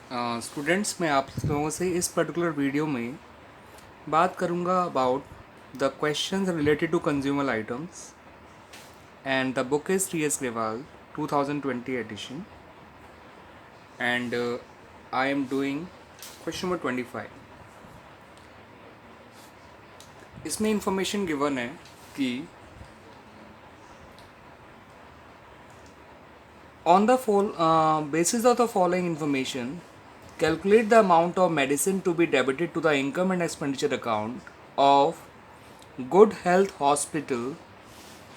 Students, मैं आप लोगों से इस पर्टिकुलर वीडियो में बात करूंगा about the questions related to consumer items and the book is T S Grewal 2020 edition and I am doing question number 25। इसमें इंफॉर्मेशन गिवन है कि on the basis of the following information, calculate the amount of medicine to be debited to the income and expenditure account of Good Health Hospital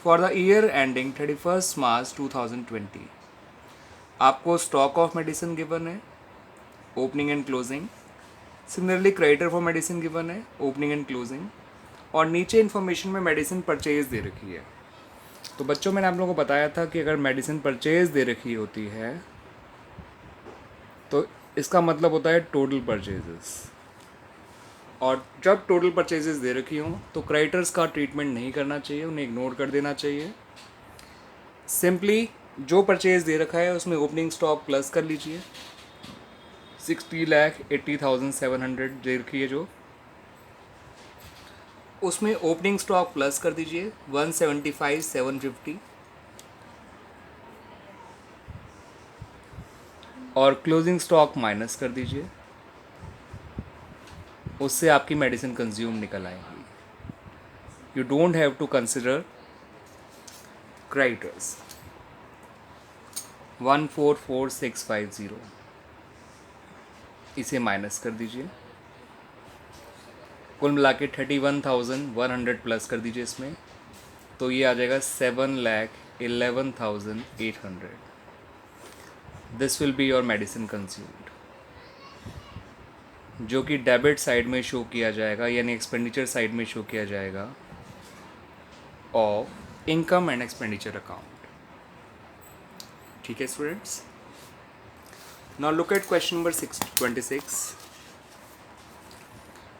for the year ending 31st March 2020। आपको stock of medicine given है, opening and closing. Similarly creditor for medicine given है, opening and closing. और नीचे information में medicine purchase दे रखी है। तो बच्चों, मैंने आप लोगों को बताया था कि अगर मेडिसिन परचेज दे रखी होती है तो इसका मतलब होता है टोटल परचेजेस। और जब टोटल परचेजेस दे रखी हों तो क्रेडिटर्स का ट्रीटमेंट नहीं करना चाहिए, उन्हें इग्नोर कर देना चाहिए। सिंपली जो परचेज दे रखा है उसमें ओपनिंग स्टॉक प्लस कर लीजिए। 60,80,700 दे रखी है जो, उसमें ओपनिंग स्टॉक प्लस कर दीजिए 175,750 और क्लोजिंग स्टॉक माइनस कर दीजिए। उससे आपकी मेडिसिन कंज्यूम निकल आएगी। You don't have to consider creditors. 144650 इसे माइनस कर दीजिए। कुल मिला के 31,100 प्लस कर दीजिए इसमें, तो ये आ जाएगा 7,11,800। This will be your medicine consumed, जो कि डेबिट साइड में शो किया जाएगा, यानी एक्सपेंडिचर साइड में शो किया जाएगा of income and expenditure account. ठीक है students, now look at question number 26।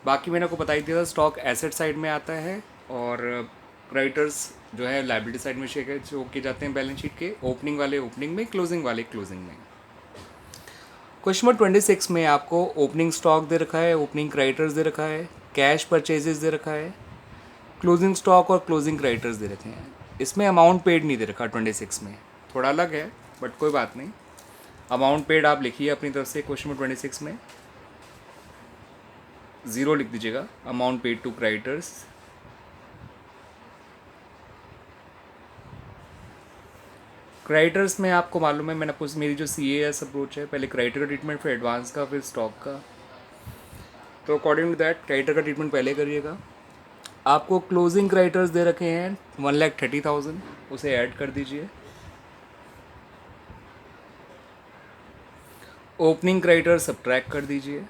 बाकी मैंने आपको बता ही दिया था, स्टॉक एसेट साइड में आता है और क्रेडिटर्स जो है लायबिलिटी साइड में शो किए जाते हैं बैलेंस शीट के। ओपनिंग वाले ओपनिंग में, क्लोजिंग वाले क्लोजिंग में। क्वेश्चन नंबर 26 में आपको ओपनिंग स्टॉक दे रखा है, ओपनिंग क्रेडिटर्स दे रखा है, कैश परचेजेस दे रखा है, क्लोजिंग स्टॉक और क्लोजिंग क्रेडिटर्स दे रखे हैं। इसमें अमाउंट पेड नहीं दे रखा 26 में, थोड़ा अलग है बट कोई बात नहीं। अमाउंट पेड आप लिखिए अपनी तरफ से। क्वेश्चन नंबर 26 में 0 लिख दीजिएगा, amount paid to creditors. Creditors में आपको मालूम है, मैंने आपको मेरी जो CAS अप्रोच है, पहले क्रेडिटर का ट्रीटमेंट, फिर एडवांस का, फिर स्टॉक का। तो अकॉर्डिंग टू दैट क्रेडिटर का ट्रीटमेंट पहले करिएगा। आपको क्लोजिंग क्रेडिटर्स दे रखे हैं 1,30,000, उसे ऐड कर दीजिए। ओपनिंग क्रेडिटर सब्ट्रैक्ट कर दीजिए,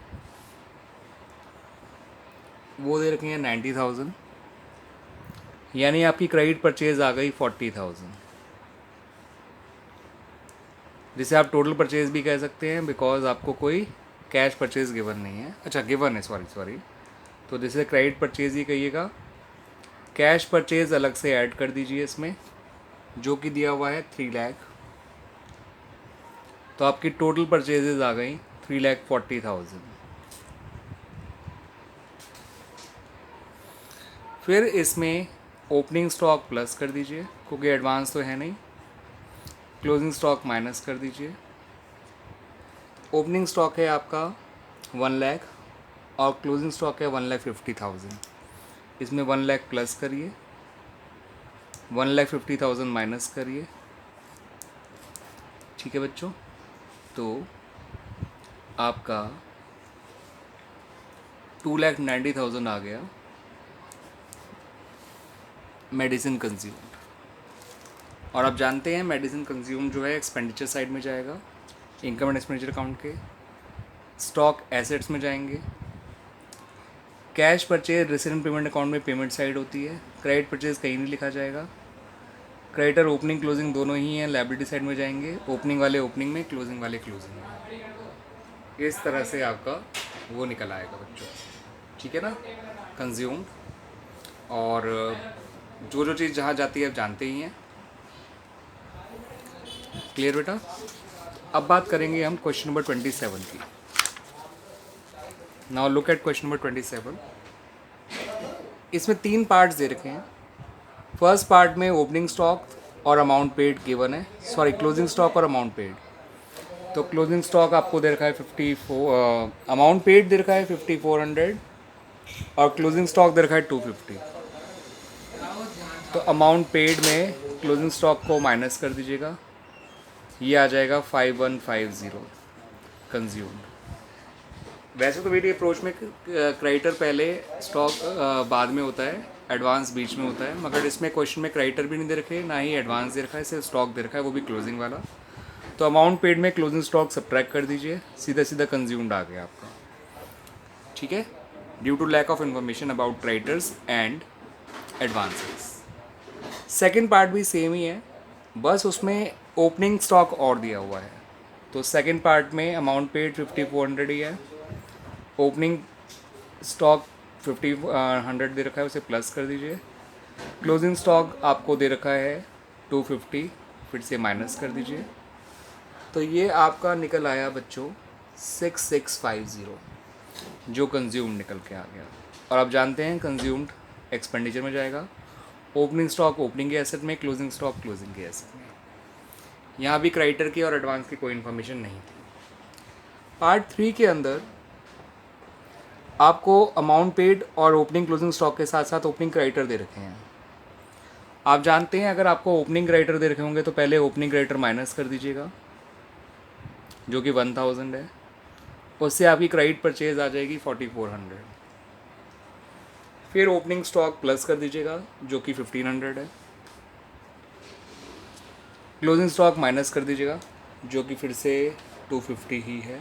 वो दे रखे हैं 90,000, यानी आपकी क्रेडिट परचेज आ गई 40,000, जिसे आप टोटल परचेज भी कह सकते हैं, बिकॉज आपको कोई कैश परचेज गिवन नहीं है। अच्छा, गिवन है, सॉरी। तो जिसे क्रेडिट परचेज ही कहिएगा। कैश परचेज अलग से ऐड कर दीजिए इसमें, जो कि दिया हुआ है 3 लाख। तो आपकी टोटल परचेजेज आ गई 3,40,000। फिर इसमें ओपनिंग स्टॉक प्लस कर दीजिए, क्योंकि एडवांस तो है नहीं। क्लोजिंग स्टॉक माइनस कर दीजिए। ओपनिंग स्टॉक है आपका 1 लाख और क्लोजिंग स्टॉक है 1,50,000। इसमें 1 लाख प्लस करिए, 1,50,000 माइनस करिए। ठीक है बच्चों, तो आपका 2,90,000 आ गया मेडिसिन कंज्यूम्ड। और आप जानते हैं मेडिसिन कंज्यूम जो है एक्सपेंडिचर साइड में जाएगा, इनकम एंड एक्सपेंडिचर अकाउंट के। स्टॉक एसेट्स में जाएंगे। Cash purchase resident payment account में पेमेंट साइड होती है। क्रेडिट परचेज कहीं नहीं लिखा जाएगा। क्रेडिटर ओपनिंग क्लोजिंग दोनों ही हैं, लायबिलिटी साइड में जाएंगे। ओपनिंग वाले ओपनिंग में, क्लोजिंग वाले क्लोजिंग में। इस तरह से आपका वो निकल आएगा बच्चों। ठीक है ना, कंज्यूम्ड। और जो जो चीज़ जहाँ जाती है आप जानते ही हैं। क्लियर बेटा? अब बात करेंगे हम क्वेश्चन नंबर 27 की। Now look at question number 27। इसमें 3 पार्ट्स दे रखे हैं। फर्स्ट पार्ट में ओपनिंग स्टॉक और अमाउंट पेड गिवन है, सॉरी क्लोजिंग स्टॉक और अमाउंट पेड। तो क्लोजिंग स्टॉक आपको दे रखा है 54, अमाउंट पेड दे रखा है 5400 और क्लोजिंग स्टॉक दे रखा है 250। तो अमाउंट पेड में क्लोजिंग स्टॉक को माइनस कर दीजिएगा, ये आ जाएगा 5150 कंज्यूम्ड। वैसे तो मेरी अप्रोच में क्रेडिटर पहले स्टॉक बाद में होता है, एडवांस बीच में होता है, मगर इसमें क्वेश्चन में क्रेडिटर भी नहीं दे रखे, ना ही एडवांस दे रखा है, सिर्फ स्टॉक दे रखा है, वो भी क्लोजिंग वाला। तो अमाउंट पेड में क्लोजिंग स्टॉक सब्ट्रैक्ट कर दीजिए, सीधा सीधा कंज्यूम्ड आ गया आपका। ठीक है, due to lack of information about creditors and advances. Second part भी सेम ही है, बस उसमें ओपनिंग स्टॉक और दिया हुआ है। तो सेकेंड पार्ट में अमाउंट पेड 5400 ही है, ओपनिंग स्टॉक 50 दे रखा है, उसे प्लस कर दीजिए। क्लोजिंग स्टॉक आपको दे रखा है 250, फिर से माइनस कर दीजिए। तो ये आपका निकल आया बच्चों 6650, जो कंज्यूम्ड निकल के आ गया। और आप जानते हैं कंज्यूम्ड एक्सपेंडिचर में जाएगा, ओपनिंग स्टॉक ओपनिंग के एसेट में, क्लोजिंग स्टॉक क्लोजिंग के एसेट में। यहाँ भी क्रेडिटर की और एडवांस की कोई इन्फॉर्मेशन नहीं थी। पार्ट 3 के अंदर आपको अमाउंट पेड और ओपनिंग क्लोजिंग स्टॉक के साथ साथ ओपनिंग क्रेडिटर दे रखे हैं। आप जानते हैं अगर आपको ओपनिंग क्रेडिटर दे रखे होंगे तो पहले ओपनिंग क्रेडिटर माइनस कर दीजिएगा, जो कि 1000 है, उससे आपकी क्रेडिट परचेज आ जाएगी 4400। फिर ओपनिंग स्टॉक प्लस कर दीजिएगा, जो कि 1500 है। क्लोजिंग स्टॉक माइनस कर दीजिएगा, जो कि फिर से 250 ही है।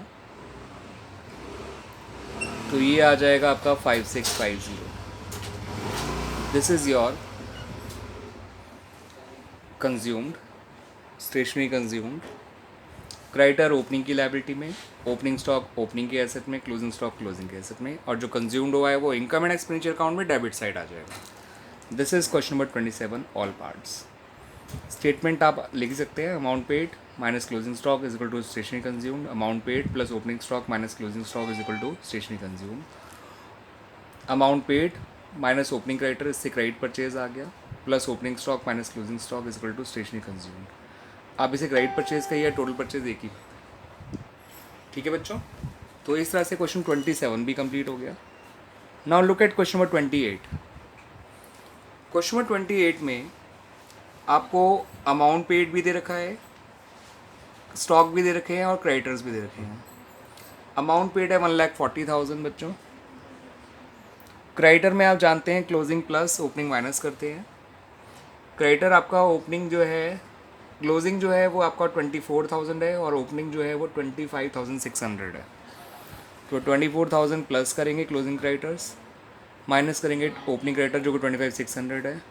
तो ये आ जाएगा आपका 5650। This is your consumed, stationery consumed. Creditor opening की लायबिलिटी में, ओपनिंग स्टॉक ओपनिंग के एसेट में, क्लोजिंग स्टॉक क्लोजिंग के एसेट में, और जो कंज्यूम्ड हुआ है वो इनकम एंड एक्सपेंडिचर अकाउंट में डेबिट साइड आ जाएगा। This is question number 27 all parts. Statement आप लिख ही सकते हैं, amount paid minus closing stock is equal to stationery consumed, amount paid plus opening stock minus closing stock is equal to stationery consumed. Amount paid minus opening creditor, इससे credit purchase आ गया, plus opening stock minus closing stock is equal to stationery consumed. आप इसे credit purchase कहिए, total purchase एक ही। ठीक है बच्चों, तो इस तरह से क्वेश्चन 27 भी कंप्लीट हो गया। Now look at question number 28। Question number 28 में आपको अमाउंट पेड भी दे रखा है, स्टॉक भी दे रखे हैं और क्रेडिटर्स भी दे रखे हैं। अमाउंट पेड है 1,40,000 बच्चों। क्रेडिटर में आप जानते हैं क्लोजिंग प्लस ओपनिंग माइनस करते हैं। क्रेडिटर आपका ओपनिंग जो है, क्लोजिंग जो है वो आपका 24,000 है और ओपनिंग जो है वो 25,600 है। तो 24,000 प्लस करेंगे क्लोजिंग क्रेडिटर्स, माइनस करेंगे ओपनिंग क्रेडिटर जो कि 25,600 है।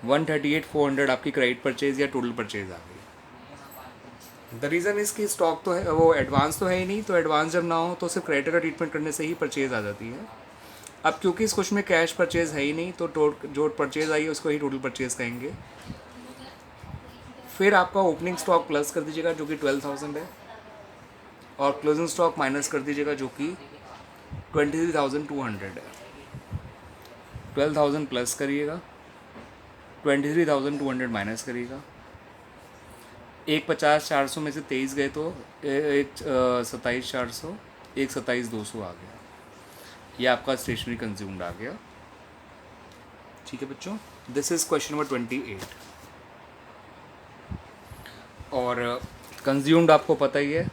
138,400 आपकी क्रेडिट परचेज या टोटल परचेज आ गई। द रीज़न इसकी स्टॉक तो है, वो एडवांस तो है ही नहीं, तो एडवांस जब ना हो तो सिर्फ क्रेडिटर का ट्रीटमेंट करने से ही परचेज आ जाती है। अब क्योंकि इस क्वेश्चन में कैश परचेज है ही नहीं, तो जो परचेज आई है उसको ही टोटल परचेज कहेंगे। फिर आपका ओपनिंग स्टॉक प्लस कर दीजिएगा, जो कि 12,000 है, और क्लोजिंग स्टॉक माइनस कर दीजिएगा, जो कि 23,200 है। 12,000 प्लस करिएगा, 23,200 माइनस करिएगा। एक 50,400 में से 23 गए तो एक 27,400, एक 27,200 आ गया। ये आपका स्टेशनरी कंज्यूम्ड आ गया। ठीक है बच्चों, दिस इज क्वेश्चन नंबर 28। और कंज्यूम्ड आपको पता ही है,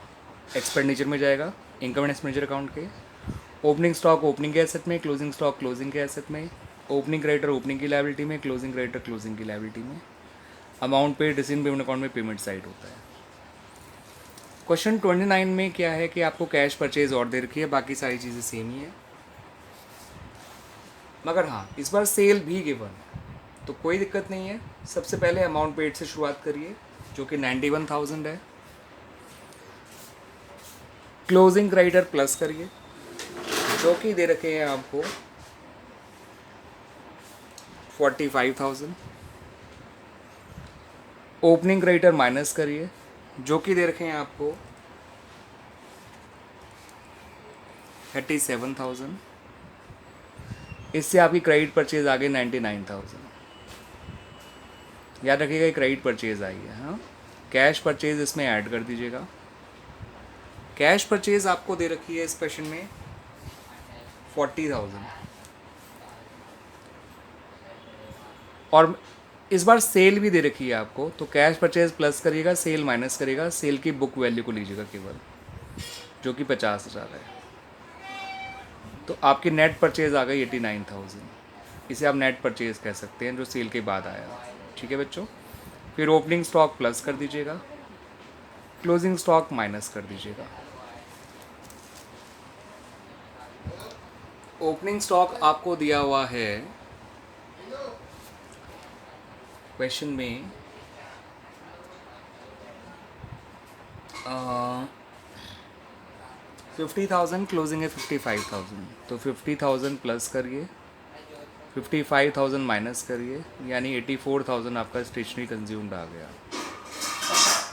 एक्सपेंडिचर में जाएगा, इनकम एंड एक्सपेंडिचर अकाउंट के। ओपनिंग स्टॉक ओपनिंग के एसेट में, क्लोजिंग स्टॉक क्लोजिंग के एसेट में, ओपनिंग क्रेडिटर ओपनिंग की लायबिलिटी में, क्लोजिंग क्रेडिटर क्लोजिंग की लायबिलिटी में। Amount paid received payment account में पेमेंट साइड होता है। क्वेश्चन 29 में क्या है कि आपको कैश परचेज और दे रखी है, बाकी सारी चीज़ें सेम ही है, मगर हाँ इस बार सेल भी गिवन, तो कोई दिक्कत नहीं है। सबसे पहले अमाउंट पेड से शुरुआत करिए, जो कि 91,000 है। क्लोजिंग क्रेडिटर प्लस करिए, जो कि दे रखे हैं आपको 45,000। ओपनिंग क्रेडिटर माइनस करिए, जो कि दे रखे हैं आपको 37,000। इससे आपकी क्रेडिट परचेज आ गई 99,000। याद रखिएगा ये क्रेडिट परचेज आई है। हाँ, कैश परचेज इसमें ऐड कर दीजिएगा। कैश परचेज आपको दे रखी है इस क्वेश्चन में 40,000, और इस बार सेल भी दे रखी है आपको, तो कैश परचेज प्लस करिएगा, सेल माइनस करिएगा, सेल की बुक वैल्यू को लीजिएगा केवल, जो कि 50,000 है। तो आपकी नेट परचेज आ गई 89,000। इसे आप नेट परचेज कह सकते हैं जो सेल के बाद आया। ठीक है बच्चों। फिर ओपनिंग स्टॉक प्लस कर दीजिएगा, क्लोजिंग स्टॉक माइनस कर दीजिएगा। ओपनिंग स्टॉक आपको दिया हुआ है क्वेश्चन में 50,000, क्लोजिंग है 55,000। तो 50,000 प्लस करिए, 55,000 माइनस करिए, यानी 84,000 आपका स्टेशनरी कंज्यूम्ड आ गया,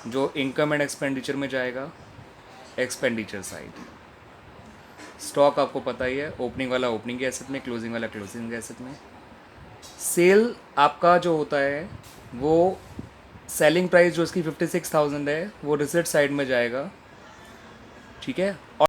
जो इनकम एंड एक्सपेंडिचर में जाएगा, एक्सपेंडिचर साइड। स्टॉक आपको पता ही है, ओपनिंग वाला ओपनिंग के एसेट में, क्लोजिंग वाला क्लोजिंग के एसेट में। सेल आपका जो होता है वो सेलिंग प्राइस जो उसकी 56,000 है वो रिसिट साइड में जाएगा। ठीक है। और